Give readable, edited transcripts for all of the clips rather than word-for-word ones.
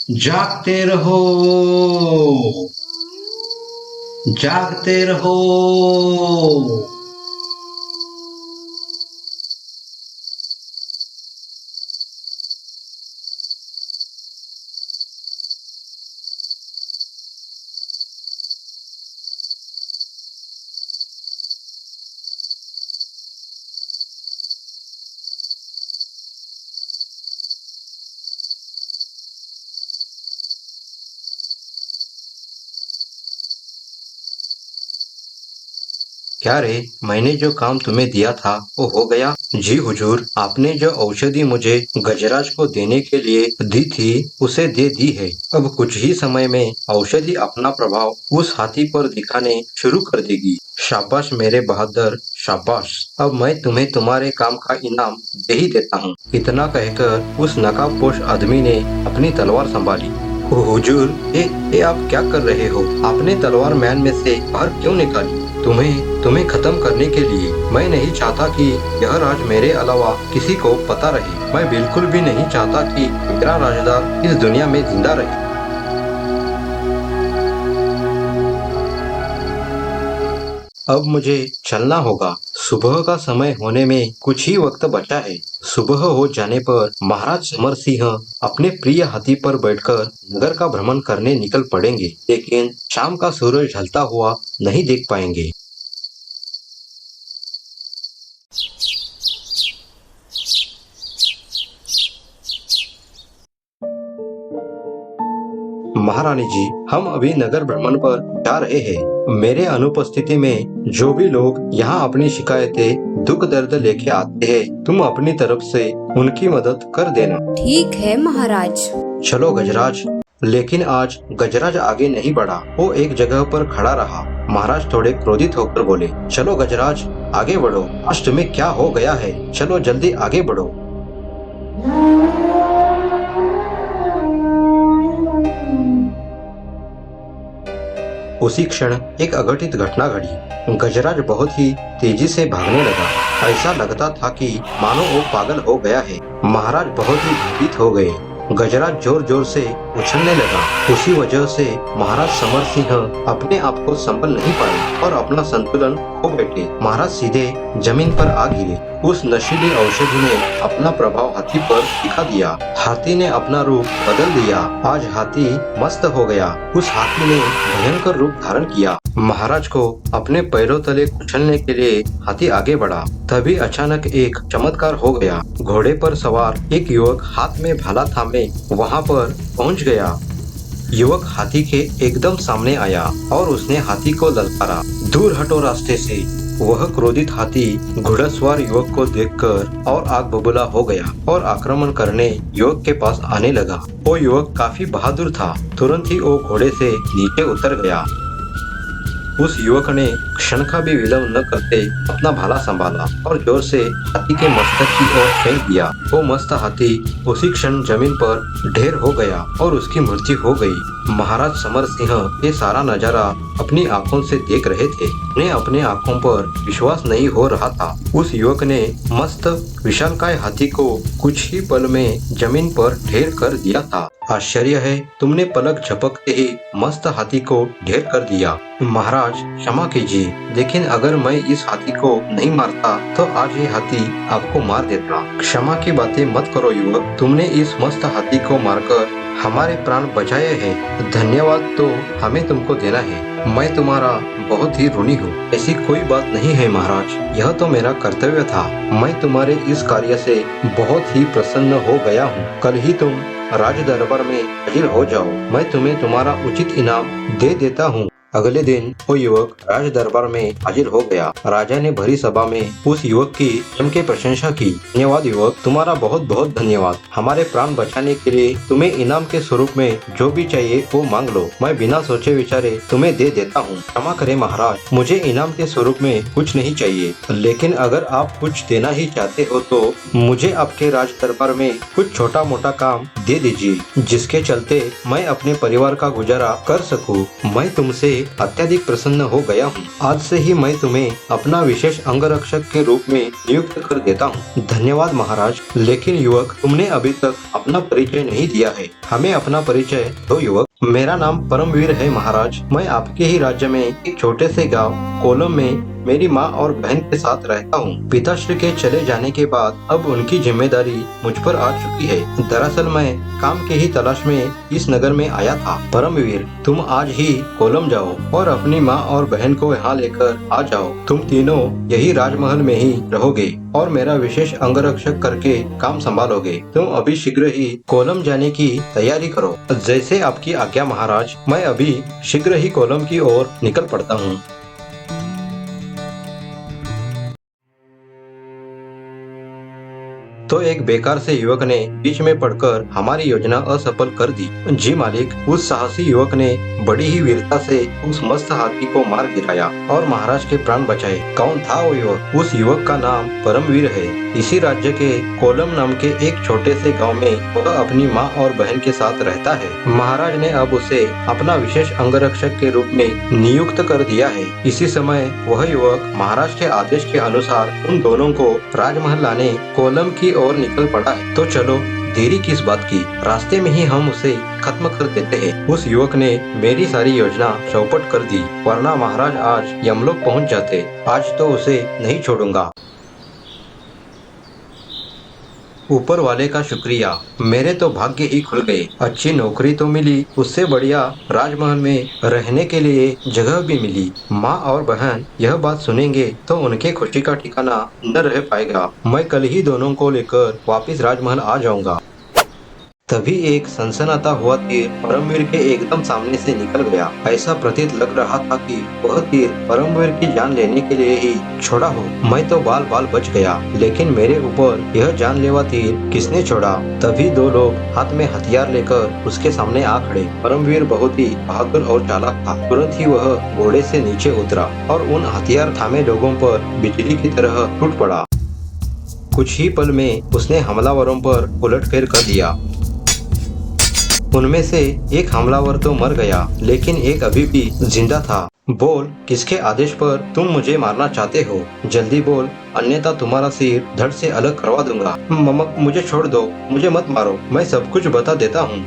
जागते रहो, जागते रहो। क्या रे, मैंने जो काम तुम्हें दिया था वो हो गया? जी हुजूर, आपने जो औषधि मुझे गजराज को देने के लिए दी थी उसे दे दी है। अब कुछ ही समय में औषधि अपना प्रभाव उस हाथी पर दिखाने शुरू कर देगी। शाबाश मेरे बहादुर, शाबाश। अब मैं तुम्हें तुम्हारे काम का इनाम दे ही देता हूँ। इतना कहकर उस नकाबपोश आदमी ने अपनी तलवार संभाली। हुजूर, ये आप क्या कर रहे हो? आपने तलवार मैन में से बाहर क्यों निकाली? तुम्हें खत्म करने के लिए। मैं नहीं चाहता कि यह राज मेरे अलावा किसी को पता रहे। मैं बिल्कुल भी नहीं चाहता कि मेरा राजदार इस दुनिया में जिंदा रहे। अब मुझे चलना होगा। सुबह का समय होने में कुछ ही वक्त बचा है। सुबह हो जाने पर महाराज समर सिंह अपने प्रिय हाथी पर बैठकर नगर का भ्रमण करने निकल पड़ेंगे, लेकिन शाम का सूरज ढलता हुआ नहीं देख पाएंगे। महारानी जी, हम अभी नगर भ्रमण पर जा रहे हैं। मेरे अनुपस्थिति में जो भी लोग यहाँ अपनी शिकायतें दुख दर्द लेके आते हैं, तुम अपनी तरफ से उनकी मदद कर देना। ठीक है महाराज। चलो गजराज। लेकिन आज गजराज आगे नहीं बढ़ा, वो एक जगह पर खड़ा रहा। महाराज थोड़े क्रोधित होकर बोले, चलो गजराज आगे बढ़ो। आज तुम्हें क्या हो गया है? चलो जल्दी आगे बढ़ो। उसी क्षण एक अघटित घटना घटी। गजराज बहुत ही तेजी से भागने लगा। ऐसा लगता था कि मानो वो पागल हो गया है। महाराज बहुत ही भयभीत हो गए। गजराज जोर जोर से उछलने लगा। उसी वजह से महाराज समर सिंह अपने आप को संभल नहीं पाए और अपना संतुलन खो बैठे। महाराज सीधे जमीन पर आ गिरे। उस नशीली औषधि ने अपना प्रभाव हाथी पर दिखा दिया। हाथी ने अपना रूप बदल दिया। आज हाथी मस्त हो गया। उस हाथी ने भयंकर रूप धारण किया। महाराज को अपने पैरों तले कुचलने के लिए हाथी आगे बढ़ा। तभी अचानक एक चमत्कार हो गया। घोड़े पर सवार एक युवक हाथ में भाला थामे वहां पर पहुंच गया। युवक हाथी के एकदम सामने आया और उसने हाथी को ललकारा, दूर हटो रास्ते से। वह क्रोधित हाथी घुड़सवार युवक को देखकर और आग बबूला हो गया और आक्रमण करने युवक के पास आने लगा। वो युवक काफी बहादुर था। तुरंत ही वो घोड़े से नीचे उतर गया। उस युवक ने क्षण का भी विलंब न करते अपना भाला संभाला और जोर से हाथी के मस्तक की ओर फेंक दिया। वो मस्त हाथी उसी क्षण जमीन पर ढेर हो गया और उसकी मृत्यु हो गई। महाराज समर सिंह ये सारा नजारा अपनी आंखों से देख रहे थे। उन्हें अपने आंखों पर विश्वास नहीं हो रहा था। उस युवक ने मस्त विशालकाय हाथी को कुछ ही पल में जमीन पर ढेर कर दिया था। आश्चर्य है, तुमने पलक झपकते ही मस्त हाथी को ढेर कर दिया। महाराज क्षमा कीजिए, लेकिन अगर मैं इस हाथी को नहीं मारता तो आज ये हाथी आपको मार देता। क्षमा की बातें मत करो युवक, तुमने इस मस्त हाथी को मारकर हमारे प्राण बचाए हैं। धन्यवाद तो हमें तुमको देना है। मैं तुम्हारा बहुत ही ऋणी हूँ। ऐसी कोई बात नहीं है महाराज, यह तो मेरा कर्तव्य था। मैं तुम्हारे इस कार्य से बहुत ही प्रसन्न हो गया हूँ। कल ही तुम राज दरबार में हाजिर हो जाओ। मैं तुम्हें तुम्हारा उचित इनाम दे देता हूँ। अगले दिन वो युवक राज दरबार में हाजिर हो गया। राजा ने भरी सभा में उस युवक की जम के प्रशंसा की। धन्यवाद युवक, तुम्हारा बहुत बहुत धन्यवाद। हमारे प्राण बचाने के लिए तुम्हें इनाम के स्वरूप में जो भी चाहिए वो मांग लो। मैं बिना सोचे विचारे तुम्हें दे देता हूँ। क्षमा करें महाराज, मुझे इनाम के स्वरूप में कुछ नहीं चाहिए, लेकिन अगर आप कुछ देना ही चाहते हो तो मुझे आपके राज दरबार में कुछ छोटा मोटा काम दे दीजिए, जिसके चलते मैं अपने परिवार का गुजारा कर सकूँ। मैं तुमसे अत्यधिक प्रसन्न हो गया हूँ। आज से ही मैं तुम्हें अपना विशेष अंगरक्षक के रूप में नियुक्त कर देता हूँ। धन्यवाद महाराज। लेकिन युवक, तुमने अभी तक अपना परिचय नहीं दिया है। हमें अपना परिचय दो युवक। मेरा नाम परमवीर है महाराज। मैं आपके ही राज्य में एक छोटे से गांव कोलम में मेरी माँ और बहन के साथ रहता हूँ। पिताश्री के चले जाने के बाद अब उनकी जिम्मेदारी मुझ पर आ चुकी है। दरअसल मैं काम के ही तलाश में इस नगर में आया था। परमवीर, तुम आज ही कोलम जाओ और अपनी माँ और बहन को यहाँ लेकर आ जाओ। तुम तीनों यही राजमहल में ही रहोगे और मेरा विशेष अंगरक्षक करके काम संभालोगे। तुम अभी शीघ्र ही कोलम जाने की तैयारी करो। जैसे आपकी आज्ञा महाराज। मैं अभी शीघ्र ही कोलम की ओर निकल पड़ता हूँ। तो एक बेकार से युवक ने बीच में पड़कर हमारी योजना असफल कर दी। जी मालिक, उस साहसी युवक ने बड़ी ही वीरता से उस मस्त हाथी को मार गिराया और महाराज के प्राण बचाए। कौन था वो युवक? उस युवक का नाम परमवीर है। इसी राज्य के कोलम नाम के एक छोटे से गांव में वह अपनी माँ और बहन के साथ रहता है। महाराज ने अब उसे अपना विशेष अंगरक्षक के रूप में नियुक्त कर दिया है। इसी समय वह युवक महाराज के आदेश के अनुसार उन दोनों को राजमहल लाने कोलम की और निकल पड़ा है। तो चलो, देरी किस बात की, रास्ते में ही हम उसे खत्म कर देते हैं। उस युवक ने मेरी सारी योजना चौपट कर दी, वरना महाराज आज यमलोक पहुंच जाते। आज तो उसे नहीं छोड़ूंगा। ऊपर वाले का शुक्रिया, मेरे तो भाग्य ही खुल गए। अच्छी नौकरी तो मिली, उससे बढ़िया राजमहल में रहने के लिए जगह भी मिली। माँ और बहन यह बात सुनेंगे तो उनके खुशी का ठिकाना न रह पाएगा। मैं कल ही दोनों को लेकर वापस राजमहल आ जाऊंगा। तभी एक सनसनाता हुआ तीर परमवीर के एकदम सामने से निकल गया। ऐसा प्रतीत लग रहा था कि वह तीर परमवीर की जान लेने के लिए ही छोड़ा हो। मैं तो बाल बाल बच गया, लेकिन मेरे ऊपर यह जानलेवा तीर किसने छोड़ा? तभी दो लोग हाथ में हथियार लेकर उसके सामने आ खड़े। परमवीर बहुत ही बहादुर और चालाक था। तुरंत ही वह घोड़े से नीचे उतरा और उन हथियार थामे लोगों पर बिजली की तरह टूट पड़ा। कुछ ही पल में उसने हमलावरों पर उलटफेर कर दिया। उनमें से एक हमलावर तो मर गया, लेकिन एक अभी भी जिंदा था। बोल, किसके आदेश पर तुम मुझे मारना चाहते हो? जल्दी बोल, अन्यथा तुम्हारा सिर धड़ से अलग करवा दूंगा। मुझे छोड़ दो, मुझे मत मारो, मैं सब कुछ बता देता हूँ।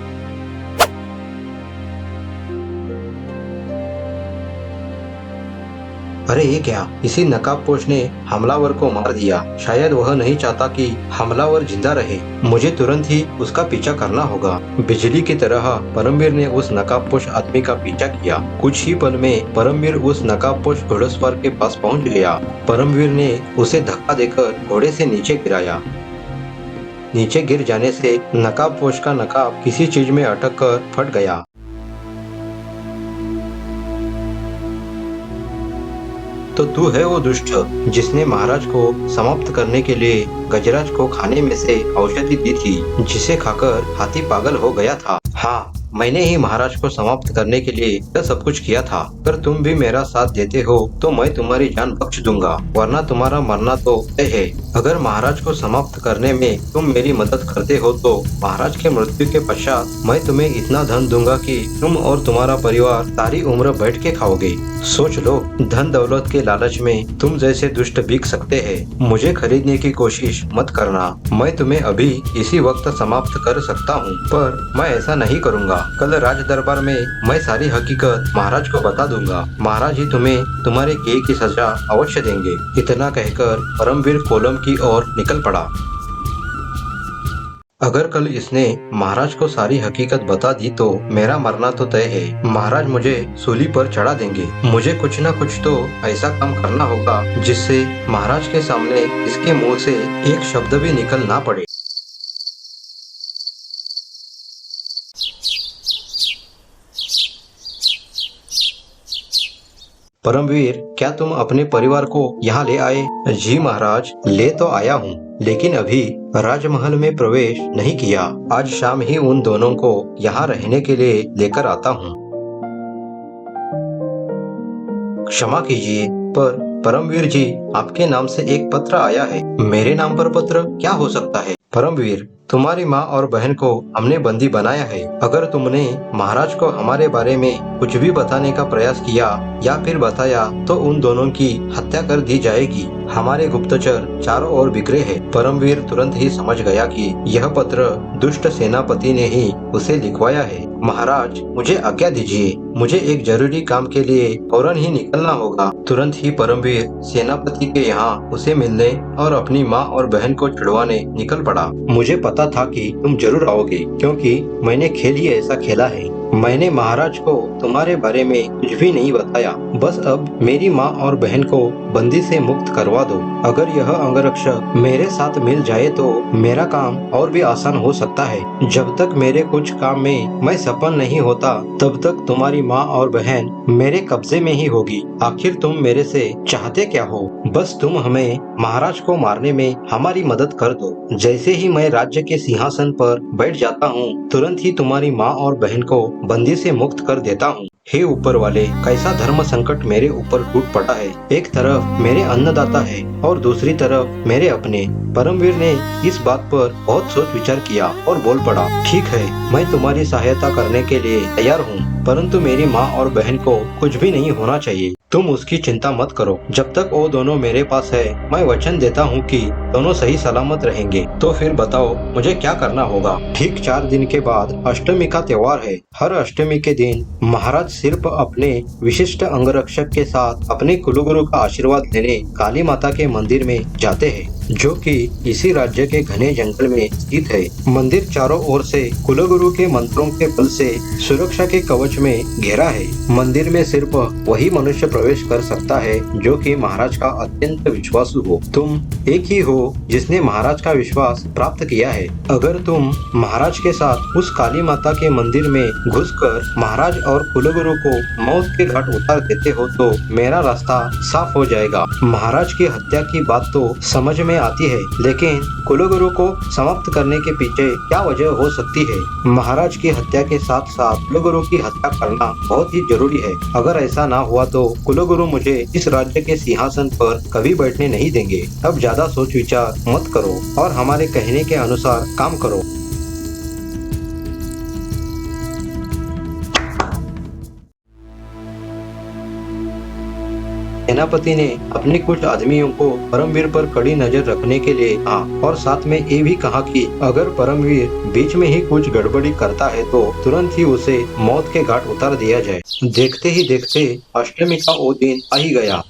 अरे ये क्या? इसी नकाबपोश ने हमलावर को मार दिया। शायद वह नहीं चाहता कि हमलावर जिंदा रहे। मुझे तुरंत ही उसका पीछा करना होगा। बिजली की तरह परमवीर ने उस नकाबपोश आदमी का पीछा किया। कुछ ही पल में परमवीर उस नकाबपोश घोड़सवार के पास पहुंच गया। परमवीर ने उसे धक्का देकर घोड़े से नीचे गिराया। नीचे गिर जाने से नकाबपोश का नकाब किसी चीज में अटक कर फट गया। तो तू है वो दुष्ट जिसने महाराज को समाप्त करने के लिए गजराज को खाने में से औषधि दी थी, जिसे खाकर हाथी पागल हो गया था। हाँ, मैंने ही महाराज को समाप्त करने के लिए यह सब कुछ किया था। अगर तुम भी मेरा साथ देते हो तो मैं तुम्हारी जान बख्श दूंगा, वरना तुम्हारा मरना तो तय है। अगर महाराज को समाप्त करने में तुम मेरी मदद करते हो तो महाराज के मृत्यु के पश्चात मैं तुम्हें इतना धन दूंगा कि तुम और तुम्हारा परिवार सारी उम्र बैठ के खाओगे। सोच लो, धन दौलत के लालच में तुम जैसे दुष्ट बिक सकते हैं। मुझे खरीदने की कोशिश मत करना। मैं तुम्हें अभी इसी वक्त समाप्त कर सकता हूँ, पर मैं ऐसा नहीं करूँगा। कल राज दरबार में मैं सारी हकीकत महाराज को बता दूंगा। महाराज ही तुम्हें तुम्हारे किए की सजा अवश्य देंगे। इतना कहकर परमवीर कोलम की ओर निकल पड़ा। अगर कल इसने महाराज को सारी हकीकत बता दी तो मेरा मरना तो तय है। महाराज मुझे सूली पर चढ़ा देंगे। मुझे कुछ न कुछ तो ऐसा काम करना होगा जिससे महाराज के सामने इसके मुंह से एक शब्द भी निकल ना पड़े। परमवीर, क्या तुम अपने परिवार को यहाँ ले आए? जी महाराज, ले तो आया हूँ, लेकिन अभी राजमहल में प्रवेश नहीं किया। आज शाम ही उन दोनों को यहाँ रहने के लिए लेकर आता हूँ। क्षमा कीजिए, पर परमवीर जी, आपके नाम से एक पत्र आया है। मेरे नाम पर पत्र क्या हो सकता है? परमवीर, तुम्हारी माँ और बहन को हमने बंदी बनाया है। अगर तुमने महाराज को हमारे बारे में कुछ भी बताने का प्रयास किया या फिर बताया तो उन दोनों की हत्या कर दी जाएगी। हमारे गुप्तचर चारों ओर बिखरे हैं। परमवीर तुरंत ही समझ गया कि यह पत्र दुष्ट सेनापति ने ही उसे लिखवाया है। महाराज, मुझे आज्ञा दीजिए, मुझे एक जरूरी काम के लिए फौरन ही निकलना होगा। तुरंत ही परमवीर सेनापति के यहाँ उसे मिलने और अपनी माँ और बहन को छुड़वाने निकल पड़ा। मुझे पता था कि तुम जरूर आओगे, क्योंकि मैंने खेल ही ऐसा खेला है। मैंने महाराज को तुम्हारे बारे में कुछ भी नहीं बताया। बस अब मेरी माँ और बहन को बंदी से मुक्त करवा दो। अगर यह अंगरक्षक मेरे साथ मिल जाए तो मेरा काम और भी आसान हो सकता है। जब तक मेरे कुछ काम में मैं सफल नहीं होता तब तक तुम्हारी माँ और बहन मेरे कब्जे में ही होगी। आखिर तुम मेरे से चाहते क्या हो? बस तुम हमें महाराज को मारने में हमारी मदद कर दो। जैसे ही मैं राज्य के सिंहासन पर बैठ जाता हूँ, तुरंत ही तुम्हारी माँ और बहन को बंदी से मुक्त कर देता हूँ। हे ऊपर वाले, कैसा धर्म संकट मेरे ऊपर टूट पड़ा है। एक तरफ मेरे अन्नदाता है और दूसरी तरफ मेरे अपने। परमवीर ने इस बात पर बहुत सोच विचार किया और बोल पड़ा, ठीक है, मैं तुम्हारी सहायता करने के लिए तैयार हूँ, परंतु मेरी माँ और बहन को कुछ भी नहीं होना चाहिए। तुम उसकी चिंता मत करो। जब तक वो दोनों मेरे पास है, मैं वचन देता हूँ कि दोनों सही सलामत रहेंगे। तो फिर बताओ मुझे क्या करना होगा? ठीक 4 दिन के बाद अष्टमी का त्योहार है। हर अष्टमी के दिन महाराज सिर्फ अपने विशिष्ट अंगरक्षक के साथ अपने कुलगुरु का आशीर्वाद लेने काली माता के मंदिर में जाते हैं, जो कि इसी राज्य के घने जंगल में स्थित है। मंदिर चारों ओर से कुलगुरु के मंत्रों के बल से सुरक्षा के कवच में घेरा है। मंदिर में सिर्फ वही मनुष्य प्रवेश कर सकता है जो कि महाराज का अत्यंत विश्वासु हो। तुम एक ही हो जिसने महाराज का विश्वास प्राप्त किया है। अगर तुम महाराज के साथ उस काली माता के मंदिर में घुसकर महाराज और कुलगुरु को मौत के घाट उतार देते हो तो मेरा रास्ता साफ हो जाएगा। महाराज की हत्या की बात तो समझ में आती है, लेकिन कुलगुरु को समाप्त करने के पीछे क्या वजह हो सकती है? महाराज की हत्या के साथ साथ कुलगुरु की हत्या करना बहुत ही जरूरी है। अगर ऐसा ना हुआ तो कुलगुरु मुझे इस राज्य के सिंहासन पर कभी बैठने नहीं देंगे। अब ज्यादा सोच विचार मत करो और हमारे कहने के अनुसार काम करो। सेनापति ने अपने कुछ आदमियों को परमवीर पर कड़ी नजर रखने के लिए कहा और साथ में ये भी कहा कि अगर परमवीर बीच में ही कुछ गड़बड़ी करता है तो तुरंत ही उसे मौत के घाट उतार दिया जाए। देखते ही देखते अष्टमी का वो दिन आ ही गया।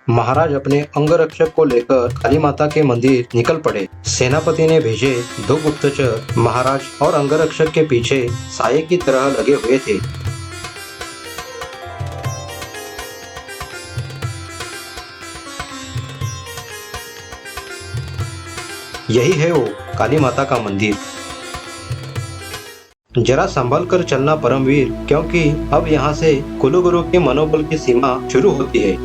महाराज अपने अंगरक्षक को लेकर काली माता के मंदिर निकल पड़े। सेनापति ने भेजे 2 गुप्तचर महाराज और अंगरक्षक के पीछे साये की तरह लगे हुए थे। यही है वो काली माता का मंदिर। जरा संभल कर चलना परमवीर, क्योंकि अब यहाँ से कुलगुरु के मनोबल की सीमा शुरू होती है।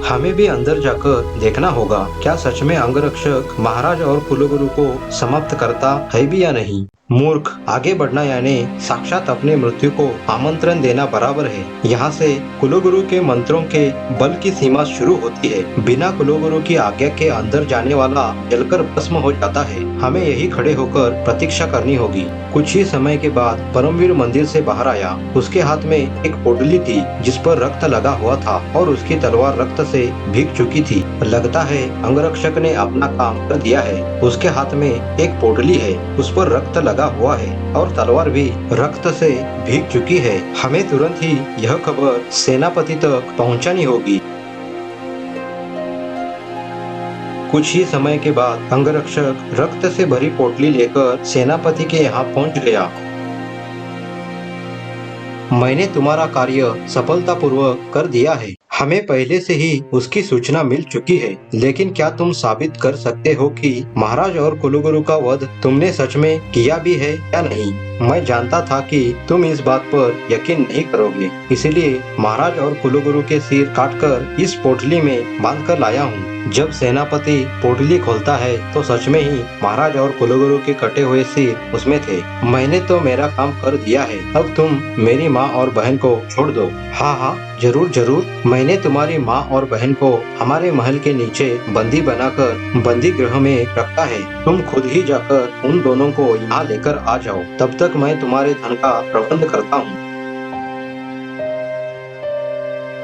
हमें भी अंदर जाकर देखना होगा, क्या सच में अंगरक्षक महाराज और कुलगुरु को समाप्त करता है भी या नहीं। मूर्ख, आगे बढ़ना यानी साक्षात अपने मृत्यु को आमंत्रण देना बराबर है। यहाँ से कुलगुरु के मंत्रों के बल की सीमा शुरू होती है। बिना कुलगुरु की आज्ञा के अंदर जाने वाला जलकर भस्म हो जाता है। हमें यही खड़े होकर प्रतीक्षा करनी होगी। कुछ ही समय के बाद परमवीर मंदिर से बाहर आया। उसके हाथ में एक पोटली थी जिस पर रक्त लगा हुआ था और उसकी तलवार रक्त से भीग चुकी थी। लगता है अंगरक्षक ने अपना काम कर दिया है। उसके हाथ में एक पोटली है, उस पर रक्त लगा हुआ है और तलवार भी रक्त से भीग चुकी है। हमें तुरंत ही यह खबर सेनापति तक पहुंचानी होगी। कुछ ही समय के बाद अंगरक्षक रक्त से भरी पोटली लेकर सेनापति के यहाँ पहुंच गया। मैंने तुम्हारा कार्य सफलतापूर्वक कर दिया है। हमें पहले से ही उसकी सूचना मिल चुकी है, लेकिन क्या तुम साबित कर सकते हो कि महाराज और कुलगुरु का वध तुमने सच में किया भी है या नहीं? मैं जानता था कि तुम इस बात पर यकीन नहीं करोगे, इसलिए महाराज और कुलगुरु के सिर काटकर इस पोटली में बांधकर लाया हूँ। जब सेनापति पोटली खोलता है तो सच में ही महाराज और कुलगुरु के कटे हुए सिर उसमें थे। मैंने तो मेरा काम कर दिया है। अब तुम मेरी माँ और बहन को छोड़ दो। हाँ हाँ, जरूर जरूर, मैंने तुम्हारी माँ और बहन को हमारे महल के नीचे बंदी बनाकर बंदी गृह में रखा है। तुम खुद ही जाकर उन दोनों को यहाँ लेकर आ जाओ, तब तक मैं तुम्हारे धन का प्रबंध करता हूँ।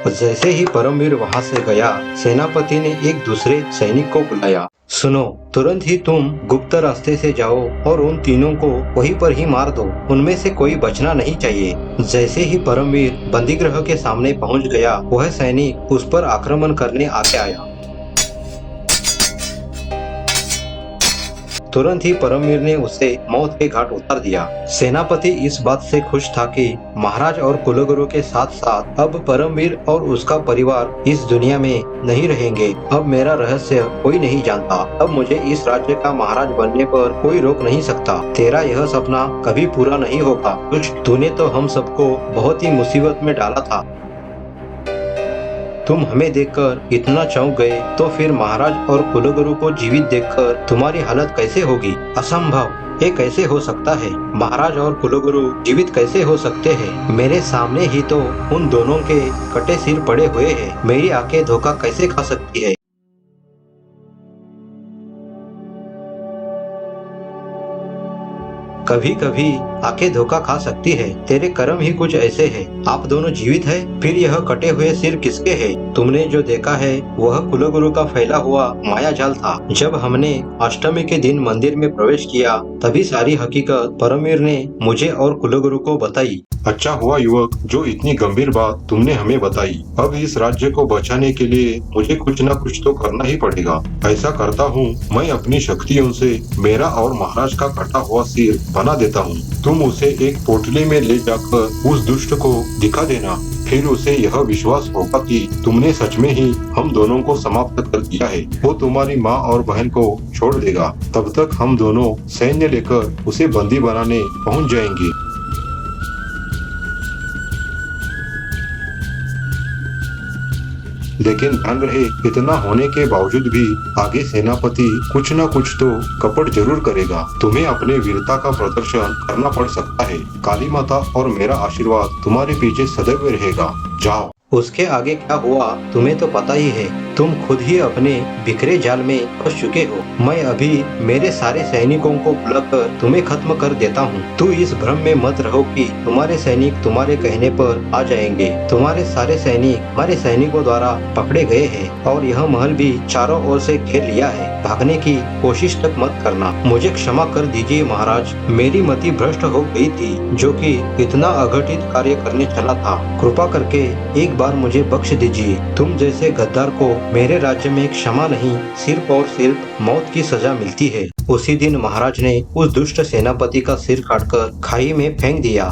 जैसे ही परमवीर वहाँ से गया, सेनापति ने एक दूसरे सैनिक को बुलाया। सुनो, तुरंत ही तुम गुप्त रास्ते से जाओ और उन तीनों को वहीं पर ही मार दो, उनमें से कोई बचना नहीं चाहिए। जैसे ही परमवीर बंदीगृह के सामने पहुंच गया, वह सैनिक उस पर आक्रमण करने आगे आया। तुरंत ही परमवीर ने उसे मौत के घाट उतार दिया। सेनापति इस बात से खुश था कि महाराज और कुलगुरु के साथ साथ अब परमवीर और उसका परिवार इस दुनिया में नहीं रहेंगे। अब मेरा रहस्य कोई नहीं जानता। अब मुझे इस राज्य का महाराज बनने पर कोई रोक नहीं सकता। तेरा यह सपना कभी पूरा नहीं होगा। कुछ तूने तो हम सबको बहुत ही मुसीबत में डाला था। तुम हमें देखकर इतना चौंक गए, तो फिर महाराज और कुलगुरु को जीवित देखकर तुम्हारी हालत कैसे होगी? असंभव, ये कैसे हो सकता है? महाराज और कुलगुरु जीवित कैसे हो सकते हैं? मेरे सामने ही तो उन दोनों के कटे सिर पड़े हुए हैं। मेरी आंखें धोखा कैसे खा सकती है? कभी कभी आंखें धोखा खा सकती है। तेरे कर्म ही कुछ ऐसे हैं। आप दोनों जीवित हैं, फिर यह कटे हुए सिर किसके हैं? तुमने जो देखा है वह कुलगुरु का फैला हुआ माया जाल था। जब हमने अष्टमी के दिन मंदिर में प्रवेश किया, तभी सारी हकीकत परमवीर ने मुझे और कुलगुरु को बताई। अच्छा हुआ युवक, जो इतनी गंभीर बात तुमने हमें बताई। अब इस राज्य को बचाने के लिए मुझे कुछ न कुछ तो करना ही पड़ेगा। ऐसा करता हूँ, मैं अपनी शक्तियों से मेरा और महाराज का कटा हुआ सिर बना देता हूँ। तुम उसे एक पोटली में ले जाकर उस दुष्ट को दिखा देना। फिर उसे यह विश्वास होगा कि तुमने सच में ही हम दोनों को समाप्त कर दिया है। वो तुम्हारी माँ और बहन को छोड़ देगा। तब तक हम दोनों सैन्य लेकर उसे बंदी बनाने पहुँच जाएंगे। लेकिन ध्यान रहे, इतना होने के बावजूद भी आगे सेनापति कुछ न कुछ तो कपट जरूर करेगा। तुम्हें अपने वीरता का प्रदर्शन करना पड़ सकता है। काली माता और मेरा आशीर्वाद तुम्हारे पीछे सदैव रहेगा। जाओ। उसके आगे क्या हुआ तुम्हें तो पता ही है। तुम खुद ही अपने बिखरे जाल में फंस चुके हो। मैं अभी मेरे सारे सैनिकों को बुलाकर तुम्हें खत्म कर देता हूँ। तू इस भ्रम में मत रहो कि तुम्हारे सैनिक तुम्हारे कहने पर आ जाएंगे। तुम्हारे सारे सैनिक हमारे सैनिकों द्वारा पकड़े गए हैं और यह महल भी चारों ओर से घेर लिया है। भागने की कोशिश तक मत करना। मुझे क्षमा कर दीजिए महाराज, मेरी मति भ्रष्ट हो गई थी, जो कि इतना अघटित कार्य करने चला था। कृपा करके एक बार मुझे बख्श दीजिए। तुम जैसे गद्दार को मेरे राज्य में क्षमा नहीं, सिर्फ और सिर्फ मौत की सजा मिलती है। उसी दिन महाराज ने उस दुष्ट सेनापति का सिर काटकर खाई में फेंक दिया।